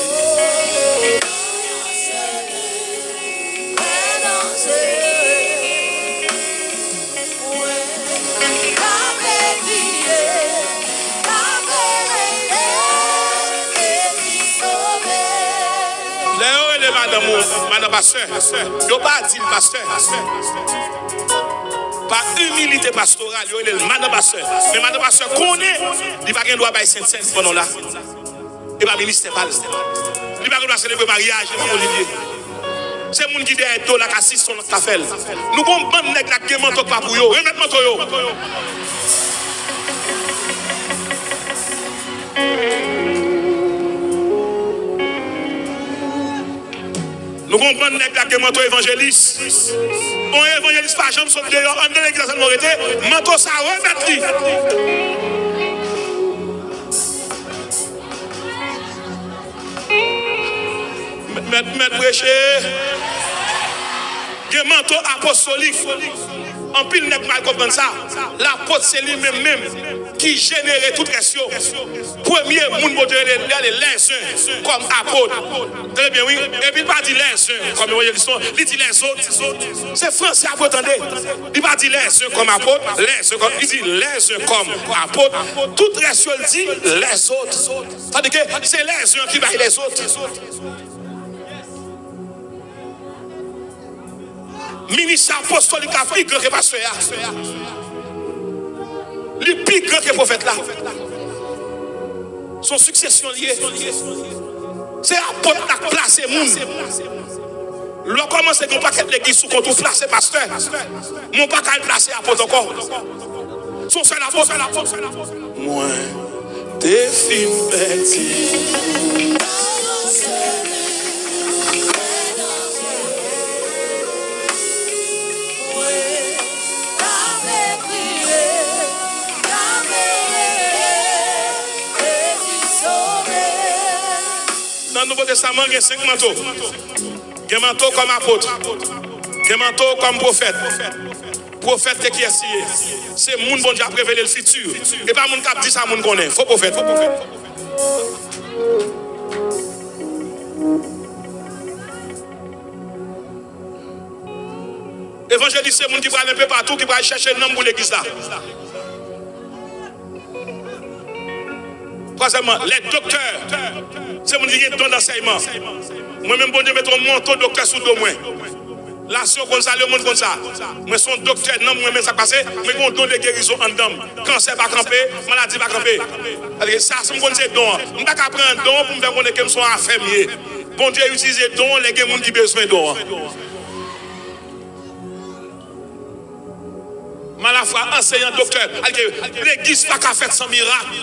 Madame pasteur, il n'y a pas dit le pasteur. Par humilité pastorale, il y a le madame pasteur. Mais madame pasteur connaît, il n'y a pas de droit à Saint-Saint pendant là. Et pas ministère pas. Il n'y a pas de droit à célébrer le mariage. C'est le monde qui dit que la cassis son café. Nous avons un bon nègre qui est manteau pas pour eux. Remettez manteau. Nous comprenons que le manteau évangéliste. On évangéliste pas jamais sauté dehors, on l'église à l'orité, manteau ça remettre lui. Mettre prêcher. Le manteau apostolique. En pile n'est mal comprendre ça. L'apôtre c'est lui-même qui générait toute question. Premier monde modéré les uns comme apôtre. Très bien, oui. Et puis il pas dit les uns comme évangéliste, il dit les autres. C'est français à entendez. Il pas dit les uns comme apôtre, il dit les uns comme apôtre. Tout reste il dit les autres. C'est-à-dire que c'est les uns qui baillent les autres. Ministère apostolique a plus grand que pasteur. Le plus grand que prophète là. Son succession liée. C'est apôtre qui a placé le monde. L'on commence à pas qu'être l'église sous contrôle placer pasteur. Mon pas qu'à placer apôtre encore. Son seul apôtre. Moi, t'es fin petit. Dans le Nouveau Testament, il y a 5 manteaux. Il y a un manteau comme apôtre. Il y a un manteau comme prophète. Prophète qui est scié. C'est le monde qui a révélé le futur. Et pas le monde qui a dit ça, le monde connaît. Faut prophète. Évangéliste, c'est le monde qui va aller un peu partout, qui va chercher le nom pour l'église là. Troisièmement, les docteurs. C'est le monde qui a don d'enseignement. Moi-même, bon Dieu, mettre un manteau docteur sous le moi. Là, si on comme ça, le monde comme ça. Moi, son docteur, non, moi-même, ça passe. Mais on donne des guérisons en dame. Cancer va camper, maladie va camper. Ça, c'est mon don. Je ne peux pas prendre un don pour me faire connaître qu'ils sont infirmiers. Bon Dieu, utiliser don, les gens qui ont besoin de don. Mais la foi, enseignant docteur, l'église n'a pas fait sans miracle.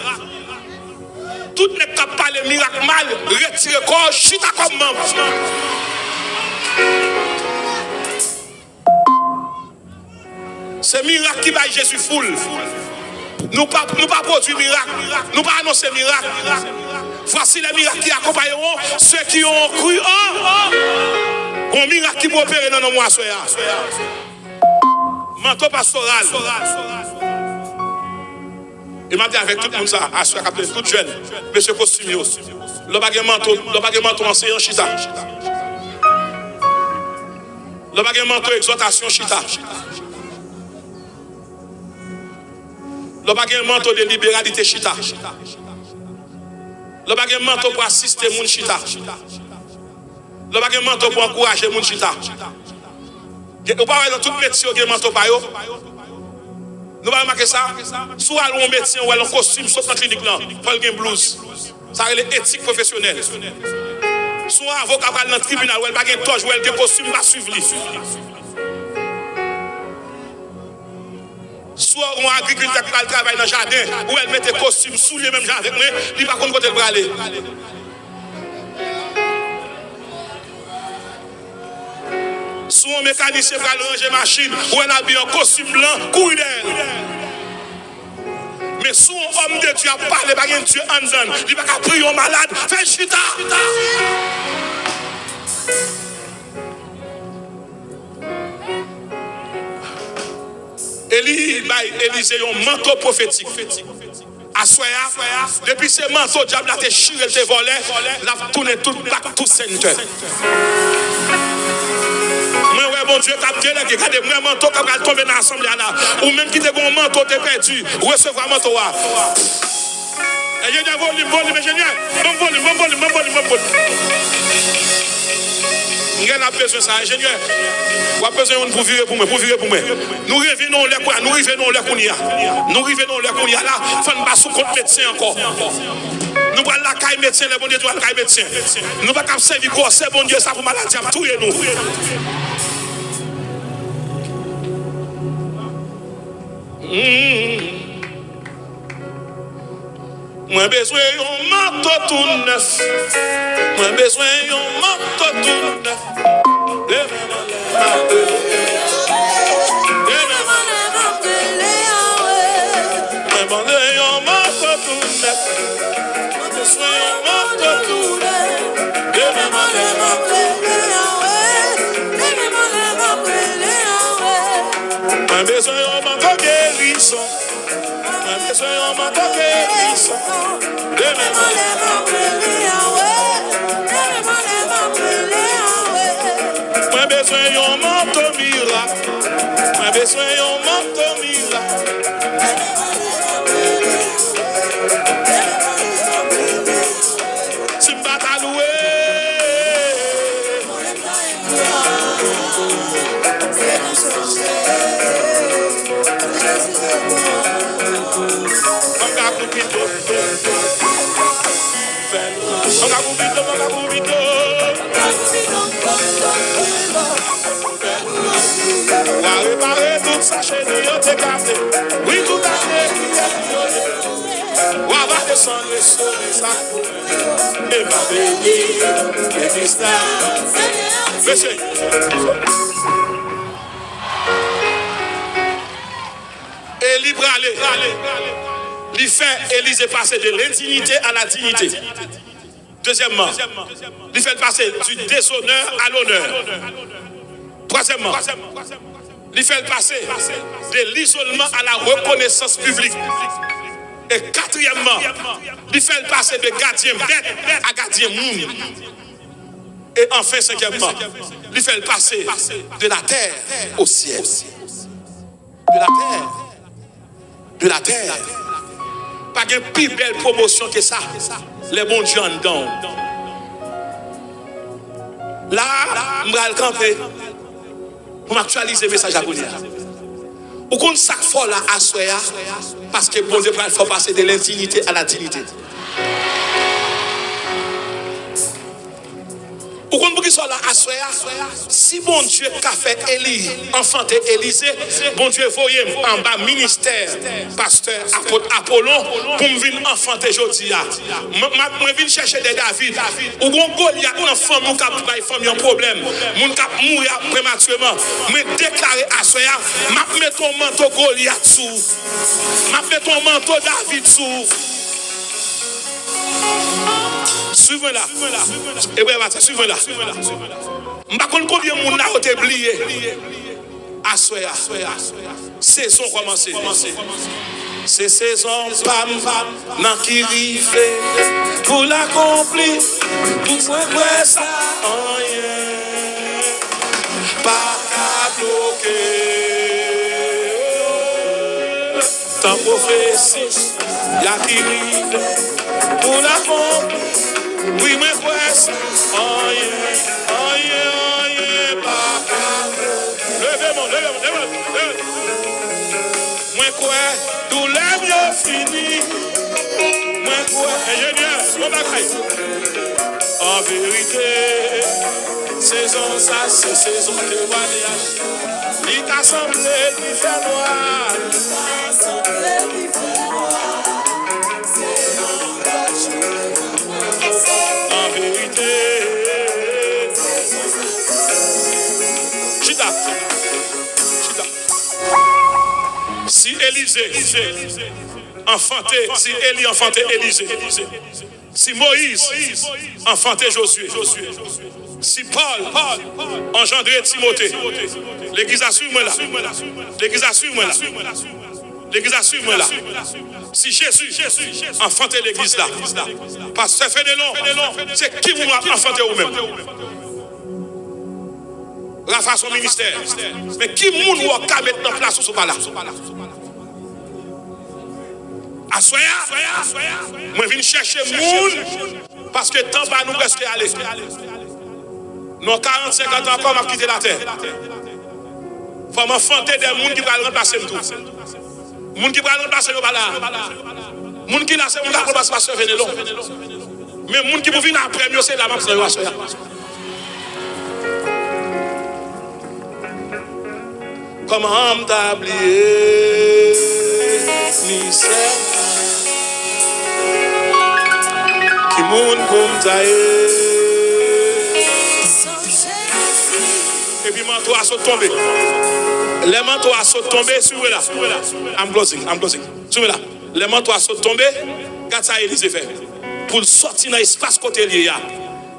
Toutes les cas parlent de miracle mal, retirez corps, chita comme membre. C'est miracle qui va Jésus foule. Nous pas produire miracle, nous pas annoncer miracle. Voici les miracles qui accompagneront ceux qui ont cru en. Un miracle qui peut opérer dans nos mois. Manteau pastoral. Il m'a dit avec tout le monde ça, à ceux qui appellent tout jeune, monsieur Costumio. Le bagage manteau enseignant chita. Le bagage manteau exhortation chita. Le bagage manteau de libéralité chita. Le bagage manteau pour assister moun chita. Le bagage manteau pour encourager moun chita. Vous parlez dans tout métier au manteau pa yo. Nous allons marquer ça. Soit un médecin ou un costume, sauf dans la clinique là, pas le blues. Ça c'est l'éthique professionnelle. Soit un avocat dans le tribunal ou elle pas un toge ou elle un costume pas suivre. Soit un agriculteur qui travaille dans le jardin ou elle met un costume sous les mêmes gens avec moi, il va pas contre le aller. Soit un mécanicien qui a ranger machine ou elle a bien un costume blanc, couille d'elle. Mais si un homme de Dieu a parlé par un Dieu en zone, il va pas prier un malade, fais chita. Élisée un manteau prophétique. Assoya, depuis ce manteau, le diable a été chiré, il a volé, il a tourné tout back to center. Bon Dieu, regardez, moi, un manteau qui va tomber dans l'assemblée là. Ou même qui te un manteau, tu es perdu. Recevoir un manteau. Ingénieur, volume, ingénieur. Bon volume. Nous avons besoin de ça, ingénieur. Nous avons besoin pour virer pour moi. Nous revenons là, nous revenons là, là. Il faut pas sous compte médecin encore. Nous allons la caille médecin, les bon Dieu, la caille médecin. Nous ne pouvons pas servir quoi, c'est bon Dieu, ça pour maladie, tout et nous. Moi besoin d'un manteau tout neuf. Moi besoin d'un manteau tout neuf. Besoin d'un manteau guérison. Besoin d'un manteau guérison. Moi besoin d'un manteau miracle. Moi besoin d'un manteau miracle. Si m'bat à louer. On va réparer toute sa chaîne, on t'est gardé. Oui, tout à fait, on va descendre et sauver ça. Et va bénir, et Christ. Monsieur. Et libre aller. Il fait Élysée passer de l'indignité à la dignité. Deuxièmement, il fait passer du déshonneur à l'honneur. Troisièmement, il fait passer de l'isolement à la reconnaissance publique. Et quatrièmement, il fait passer de gardien bête à gardien monde. Et enfin, cinquièmement, il fait passer de la terre au ciel. De la terre. De la terre. Pas de plus belle promotion que ça. Les bons dieux en dedans. Là, je vais le camper. Pour m'actualiser le message à vous dire. Ou qu'on sac fort là à soya parce que bon Dieu va faire passer de l'indignité à la dignité. Ou qu'on qui soit là à soya si bon Dieu qu'a fait Élie enfanter Élysée, bon Dieu voyez en bas ministère pasteur Apollon pour me venir enfanter Jodia. Moi venir chercher des David. Ou qu'on Goliath une femme ou cap famille un problème. Mon cap mourir prématurément. Me déclarer à soya m'a mettre ton manteau Goliath sous. M'a mettre ton manteau David sous. Suivez-la. Et oui, suivez-la. Je ne sais pas combien de monde a été oublié. Assoya. Saison commencée. C'est saison pam nan qui rive pour l'accomplir. Pour moi ça rien. Pas qu'à bloquer. Tant prophétie, y'a qui rive pour l'accomplir. Oui, mais quoi ça? Aïe, papa. Levez-moi. Moi quoi? Tout l'aime yo fini. Moi quoi? Ingénieur, mon bagaille. En vérité, saison ça, c'est saison de voyage. Il t'a semblé qu'il fait noir. Si Élisée enfantait, si Élie enfantait Élisée, si Moïse enfantait Josué, si Paul engendrait Timothée, l'église assume-moi là. L'église assume-moi là. L'église assume-moi là. Si Jésus enfantait l'église là, parce que ça fait des noms, c'est qui vous a enfanté vous-même? La façon ministère. Mais qui moun ou a mettre en place ou pas là? Assoya. Moi je viens chercher moun parce que temps pas nous presque aller. Nous 45 ans encore m'a quitté la terre. Faut m'enfanter des moun qui va remplacer tout. Moun qui va remplacer nous pas là. Moun qui là c'est moun qui va remplacer pasteur Vénélon. Mais moun qui pour venir après mieux c'est là m'a assoya. Comment m'oublier misère qui moun pour m'tailler et puis manteau a sauté tomber les manteaux a sauté tomber sur là I'm closing sur là les manteaux a sauté tomber regarde ça Élisée fait pour sortir dans l'espace côté lié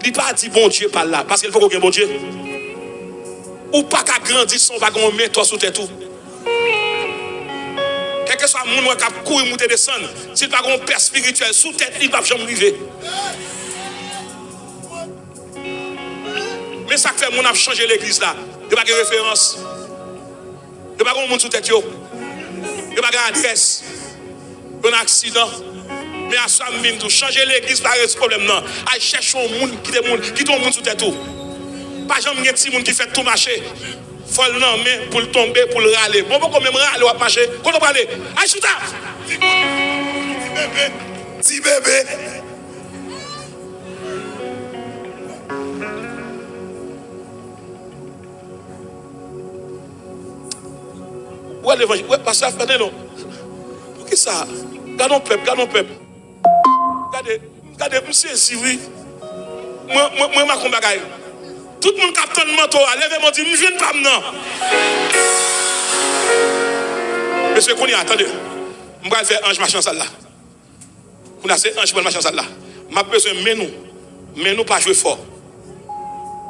il pas dit bon Dieu par là parce qu'il faut qu'on bon Dieu ou pas qu'à grandir son wagon met toi sous tête tout. Quel que soit le monde qui a courir monter descendre, s'il pas un père spirituel sous tête, il va jamais arriver. Mais ça fait mon a changé l'église là. Il n'y a pas de référence. Il n'y a pas de monde sous tête yo. Il n'y a pas d'adresse. Il y a un accident. Mais à ça même tout changer l'église par ce problème non. Aille chercher un monde qui te monde sous tête tout. Pas jamais un petit monde qui fait tout marcher. faut le nommer pour le tomber, pour le râler. Bon, pourquoi même râler ou marcher? Quand on parle, aïe, chouta! Petit bébé. Ouais, l'évangile, ouais, pasteur, attendez, non. Pour qui ça? Gardons peuple, gardons peuple. Regardez, monsieur, si oui. Moi, ma combat. Tout le monde capte le manteau, lèvez-moi, dit, je ne viens pas maintenant. Monsieur Kounia, attendez. Je vais faire ange machin salle là. Vous avez ange pour le machin salle là. Je vais besoin de mais nous pas jouer fort.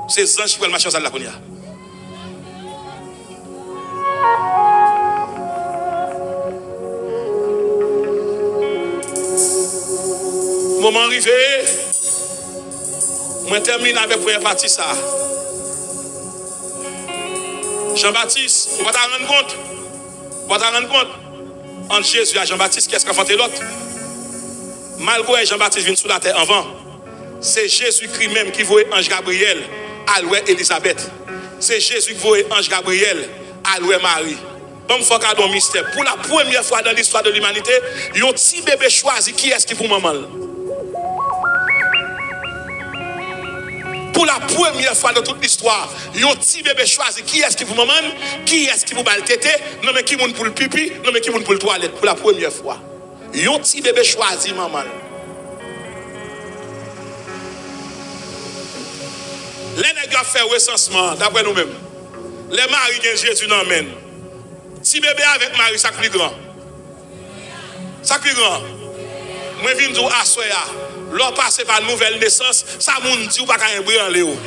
C'est ange pour le machin salle là. Moment arrivé, je termine avec la première partie ça. Jean-Baptiste, vous va t'en rendre compte. Vous va t'en rendre compte. Entre Jésus et Jean-Baptiste, qu'est-ce qu'a fait l'autre? Malgré Jean-Baptiste vient sous la terre avant, c'est Jésus-Christ même qui voit Ange Gabriel à louer Elisabeth. C'est Jésus qui voit Ange Gabriel à louer Marie. Bon, il faut qu'il y ait un mystère. Pour la première fois dans l'histoire de l'humanité, il y a un petit bébé choisi qui est-ce qui pour maman. Pour la première fois dans toute l'histoire, il y a un petit bébé choisi qui est-ce qui pour maman, qui est-ce qui pour le tété, non mais qui pour le pipi, non mais qui pour le toilette. Pour la première fois. Il y a un petit bébé choisi maman. Les nègres fait recensement, d'après nous-mêmes. Les maris qui Jésus n'emmène. Si bébé avec Marie, ça plus grand. Ça plus grand. Moi, je viens de dire à Soya, l'on passe par nouvelle naissance, ça moun dit ou pas qu'un brin en léo.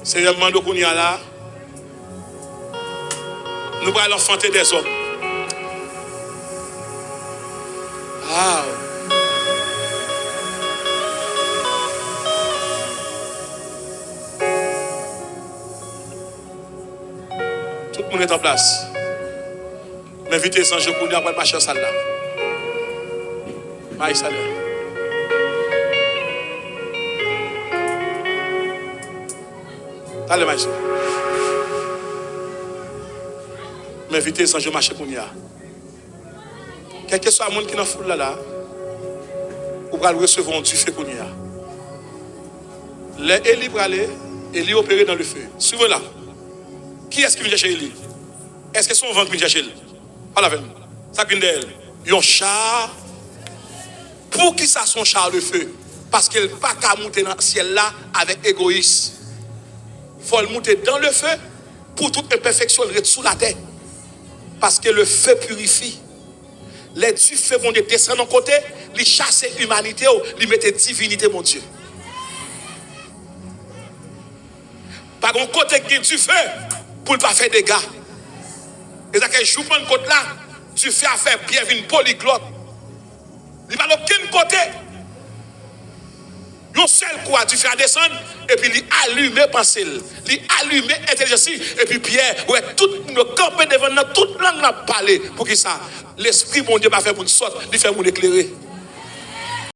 C'est un mando qu'on y a là. Nous allons enfanter des hommes. Ah. Tout le monde est en place. M'invitez sans jeu pour nous après le marché en salle là. Maïs salle. Allez, Maïs. M'inviter sans je marcher pour nous. Quel que soit le monde qui est dans la foule là, vous allez recevoir du feu pour nous. Les Élie pour aller, Élie opérer dans le feu. Suivez là. Qui est-ce qui vient chercher Élie? Est-ce que son ventre vient chercher Élie? Pas la veine. Ça vient d'elle. Il y a un char. Pour qui ça son char de feu? Parce qu'elle n'a pas qu'à monter dans le ciel là avec égoïsme. Il faut le monter dans le feu pour toute imperfection être sous la terre. Parce que le feu purifie. Les dieux feux vont descendre d'un côté, les chasser l'humanité, les mettre divinité, mon Dieu. Par un côté qui est du feu, pour ne pas faire des dégâts. Et ça que je prends le côté là, tu fais affaire bien une polyglotte. Il n'y a pas aucun côté. Un seul quoi, tu fais descendre, et puis il allume pensée, il allume intelligence, et puis Pierre, ouais, tout le camp devant nous, toute langue n'a parlé. Pour qui ça? L'esprit, mon Dieu, va faire pour une sorte, il fait pour éclairer.